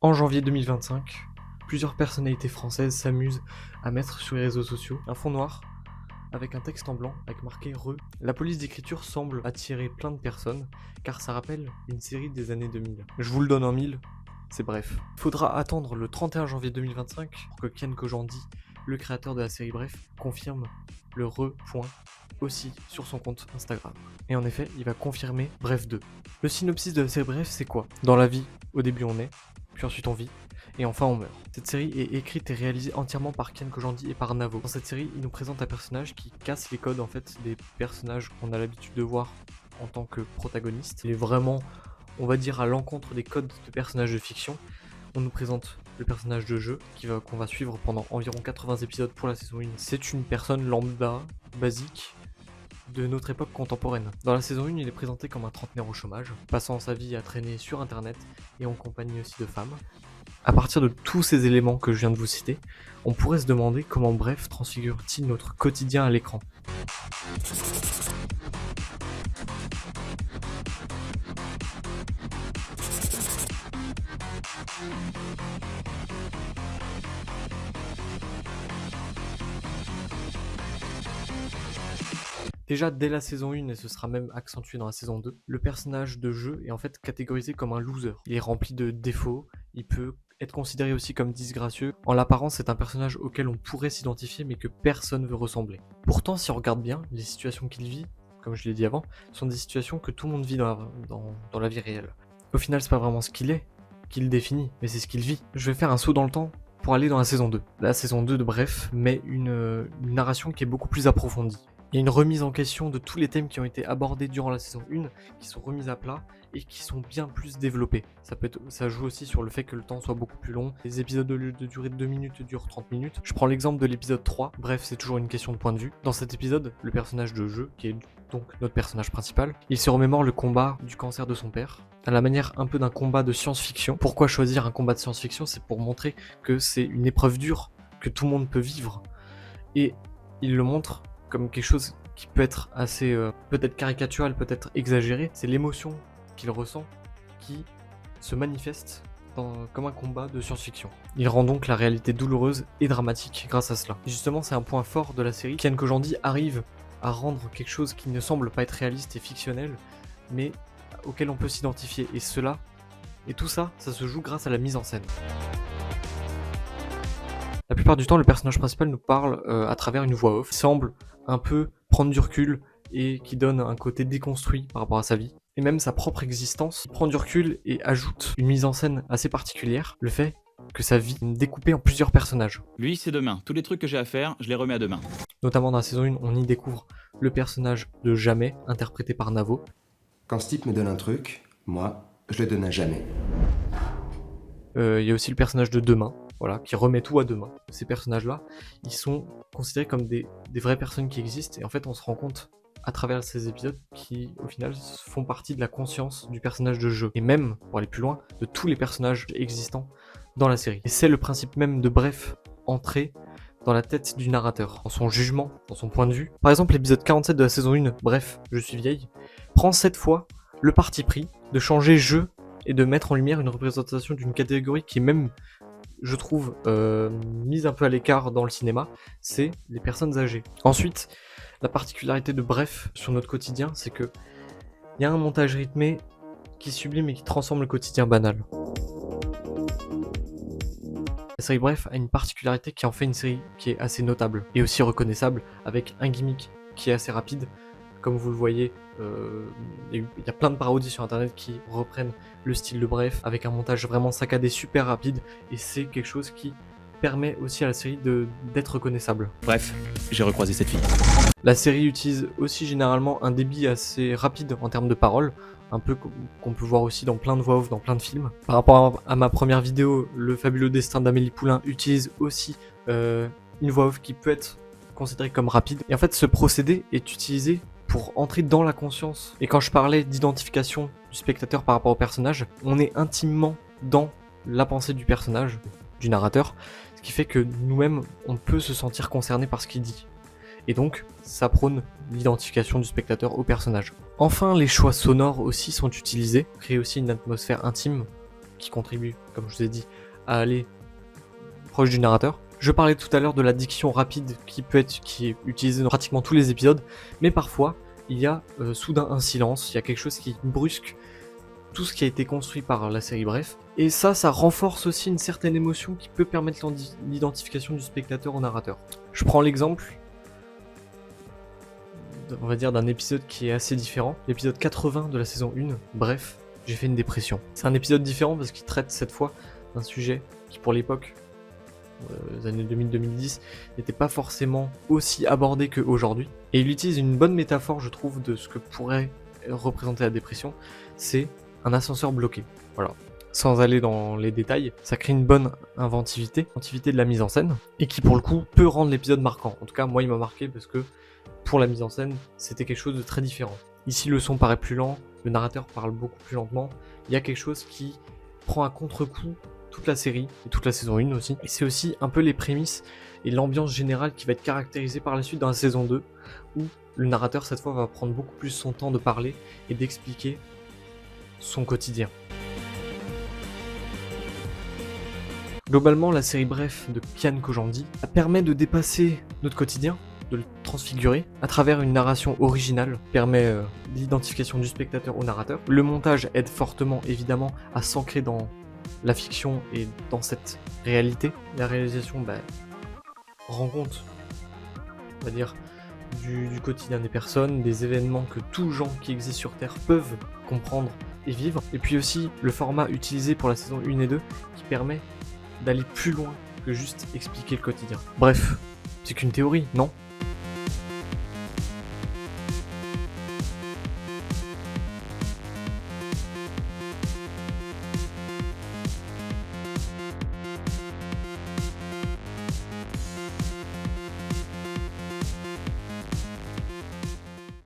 En janvier 2025, plusieurs personnalités françaises s'amusent à mettre sur les réseaux sociaux un fond noir avec un texte en blanc avec marqué RE. La police d'écriture semble attirer plein de personnes car ça rappelle une série des années 2000. Je vous le donne en mille, c'est bref. Il faudra attendre le 31 janvier 2025 pour que Ken Kojandi, le créateur de la série Bref, confirme le RE point aussi sur son compte Instagram. Et en effet, il va confirmer Bref 2. Le synopsis de la série Bref, c'est quoi? Dans la vie, au début on est, puis ensuite on vit, et enfin on meurt. Cette série est écrite et réalisée entièrement par Ken Kojandi et par Navo. Dans cette série, il nous présente un personnage qui casse les codes en fait des personnages qu'on a l'habitude de voir en tant que protagoniste. Il est vraiment, on va dire, à l'encontre des codes de personnages de fiction. On nous présente le personnage de jeu qu'on va suivre pendant environ 80 épisodes pour la saison 1. C'est une personne lambda, basique, de notre époque contemporaine. Dans la saison 1, il est présenté comme un trentenaire au chômage, passant sa vie à traîner sur internet et en compagnie aussi de femmes. À partir de tous ces éléments que je viens de vous citer, on pourrait se demander comment Bref transfigure-t-il notre quotidien à l'écran. Déjà dès la saison 1, et ce sera même accentué dans la saison 2, le personnage de jeu est en fait catégorisé comme un loser. Il est rempli de défauts, il peut être considéré aussi comme disgracieux. En l'apparence, c'est un personnage auquel on pourrait s'identifier mais que personne veut ressembler. Pourtant, si on regarde bien, les situations qu'il vit, comme je l'ai dit avant, sont des situations que tout le monde vit dans la vie réelle. Au final, c'est pas vraiment ce qu'il est, qu'il définit, mais c'est ce qu'il vit. Je vais faire un saut dans le temps pour aller dans la saison 2. La saison 2 de Bref, mais une narration qui est beaucoup plus approfondie. Il y a une remise en question de tous les thèmes qui ont été abordés durant la saison 1, qui sont remis à plat et qui sont bien plus développés. Ça joue aussi sur le fait que le temps soit beaucoup plus long. Les épisodes, au lieu de durer 2 minutes, durent 30 minutes. Je prends l'exemple de l'épisode 3. Bref, c'est toujours une question de point de vue. Dans cet épisode, le personnage de jeu, qui est donc notre personnage principal, il se remémore le combat du cancer de son père, à la manière un peu d'un combat de science-fiction. Pourquoi choisir un combat de science-fiction? C'est pour montrer que c'est une épreuve dure, que tout le monde peut vivre. Et il le montre comme quelque chose qui peut être assez peut-être caricatural, peut-être exagéré. C'est l'émotion qu'il ressent qui se manifeste comme un combat de science-fiction. Il rend donc la réalité douloureuse et dramatique grâce à cela. Et justement, c'est un point fort de la série. Ken Kojandi arrive à rendre quelque chose qui ne semble pas être réaliste et fictionnel, mais auquel on peut s'identifier. Et tout ça, ça se joue grâce à la mise en scène. La plupart du temps, le personnage principal nous parle à travers une voix off, qui semble un peu prendre du recul et qui donne un côté déconstruit par rapport à sa vie. Et même sa propre existence, il prend du recul et ajoute une mise en scène assez particulière, le fait que sa vie est découpée en plusieurs personnages. Lui, c'est demain. Tous les trucs que j'ai à faire, je les remets à demain. Notamment dans la saison 1, on y découvre le personnage de Jamais, interprété par Navo. Quand ce type me donne un truc, moi, je le donne à jamais. Il y a aussi le personnage de Demain, voilà, qui remet tout à demain. Ces personnages-là, ils sont considérés comme des vraies personnes qui existent, et en fait on se rend compte à travers ces épisodes qui, au final, font partie de la conscience du personnage de jeu, et même, pour aller plus loin, de tous les personnages existants dans la série. Et c'est le principe même de Bref, entrer dans la tête du narrateur, dans son jugement, dans son point de vue. Par exemple, l'épisode 47 de la saison 1, Bref, je suis vieille, prend cette fois le parti pris de changer jeu et de mettre en lumière une représentation d'une catégorie qui est même, je trouve, mise un peu à l'écart dans le cinéma, c'est les personnes âgées. Ensuite, la particularité de Bref sur notre quotidien, c'est que il y a un montage rythmé qui sublime et qui transforme le quotidien banal. La série Bref a une particularité qui en fait une série qui est assez notable et aussi reconnaissable, avec un gimmick qui est assez rapide. Comme vous le voyez, il y a plein de parodies sur internet qui reprennent le style de Bref, avec un montage vraiment saccadé, super rapide, et c'est quelque chose qui permet aussi à la série d'être reconnaissable. Bref, j'ai recroisé cette fille. La série utilise aussi généralement un débit assez rapide en termes de paroles, un peu qu'on peut voir aussi dans plein de voix off, dans plein de films. Par rapport à ma première vidéo, Le fabuleux destin d'Amélie Poulain utilise aussi une voix off qui peut être considérée comme rapide. Et en fait, ce procédé est utilisé pour entrer dans la conscience. Et quand je parlais d'identification du spectateur par rapport au personnage, on est intimement dans la pensée du personnage, du narrateur, ce qui fait que nous-mêmes, on peut se sentir concerné par ce qu'il dit. Et donc, ça prône l'identification du spectateur au personnage. Enfin, les choix sonores aussi sont utilisés, créer aussi une atmosphère intime qui contribuent, comme je vous ai dit, à aller proche du narrateur. Je parlais tout à l'heure de la diction rapide qui est utilisée dans pratiquement tous les épisodes, mais parfois il y a soudain un silence, il y a quelque chose qui brusque tout ce qui a été construit par la série Bref, et ça renforce aussi une certaine émotion qui peut permettre l'identification du spectateur au narrateur. Je prends l'exemple, on va dire, d'un épisode qui est assez différent, l'épisode 80 de la saison 1, Bref, j'ai fait une dépression. C'est un épisode différent parce qu'il traite cette fois d'un sujet qui pour l'époque, les années 2000-2010, n'était pas forcément aussi abordé qu'aujourd'hui. Et il utilise une bonne métaphore, je trouve, de ce que pourrait représenter la dépression, c'est un ascenseur bloqué. Voilà. Sans aller dans les détails, ça crée une bonne inventivité de la mise en scène, et qui pour le coup peut rendre l'épisode marquant. En tout cas, moi il m'a marqué parce que pour la mise en scène, c'était quelque chose de très différent. Ici le son paraît plus lent, le narrateur parle beaucoup plus lentement, il y a quelque chose qui prend à contre-coup toute la série, et toute la saison 1 aussi. Et c'est aussi un peu les prémices et l'ambiance générale qui va être caractérisée par la suite dans la saison 2, où le narrateur cette fois va prendre beaucoup plus son temps de parler et d'expliquer son quotidien. Globalement, la série Bref de Kian Kojandi permet de dépasser notre quotidien, de le transfigurer à travers une narration originale, permet l'identification du spectateur au narrateur. Le montage aide fortement évidemment à s'ancrer dans la fiction et dans cette réalité. La réalisation rend compte, on va dire, du quotidien des personnes, des événements que tous gens qui existent sur Terre peuvent comprendre et vivre. Et puis aussi le format utilisé pour la saison 1 et 2 qui permet d'aller plus loin que juste expliquer le quotidien. Bref, c'est qu'une théorie, non ?